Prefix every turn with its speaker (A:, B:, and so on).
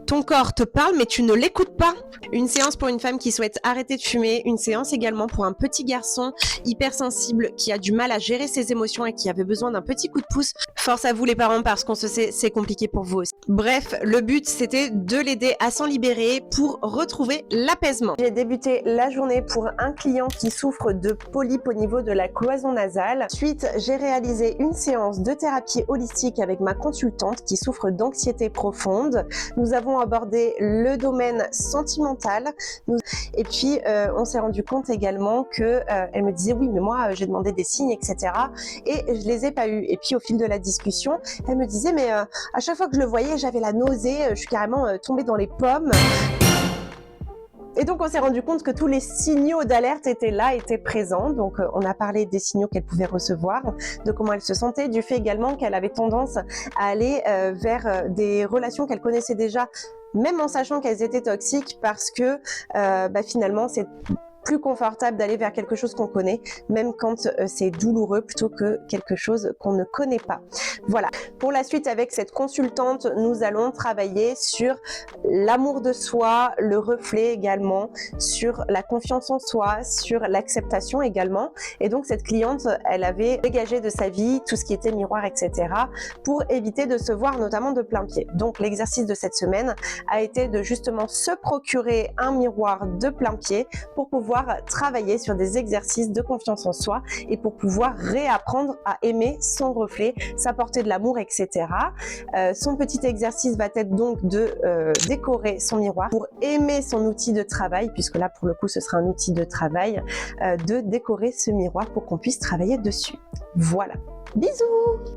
A: Ton corps te parle, mais tu ne l'écoutes pas. Une séance pour une femme qui souhaite arrêter de fumer. Une séance également pour un petit garçon hypersensible qui a du mal à gérer ses émotions et qui avait besoin d'un petit coup de pouce. Force à vous les parents parce qu'on se sait, c'est compliqué pour vous aussi. Bref, le but c'était de l'aider à s'en libérer pour retrouver l'apaisement. J'ai débuté la journée pour un client qui souffre de polype au niveau de la cloison nasale. Ensuite, j'ai réalisé une séance de thérapie holistique avec ma consultante qui souffre d'anxiété profonde. Nous avons abordé le domaine sentimental et puis on s'est rendu compte également que elle me disait oui mais moi j'ai demandé des signes etc et je les ai pas eu. Et puis au fil de la discussion elle me disait mais à chaque fois que je le voyais j'avais la nausée, je suis carrément tombée dans les pommes. Et donc on s'est rendu compte que tous les signaux d'alerte étaient là, étaient présents. Donc on a parlé des signaux qu'elle pouvait recevoir, de comment elle se sentait, du fait également qu'elle avait tendance à aller vers des relations qu'elle connaissait déjà, même en sachant qu'elles étaient toxiques, parce que finalement c'est plus confortable d'aller vers quelque chose qu'on connaît, même quand c'est douloureux, plutôt que quelque chose qu'on ne connaît pas. Voilà. Pour la suite, avec cette consultante, nous allons travailler sur l'amour de soi, le reflet également, sur la confiance en soi, sur l'acceptation également. Et donc, cette cliente, elle avait dégagé de sa vie tout ce qui était miroir, etc., pour éviter de se voir notamment de plein pied. Donc, l'exercice de cette semaine a été de justement se procurer un miroir de plein pied pour pouvoir travailler sur des exercices de confiance en soi et pour pouvoir réapprendre à aimer son reflet, s'apporter de l'amour, etc. Son petit exercice va être donc de décorer son miroir pour aimer son outil de travail, puisque là pour le coup ce sera un outil de travail, de décorer ce miroir pour qu'on puisse travailler dessus. Voilà. Bisous!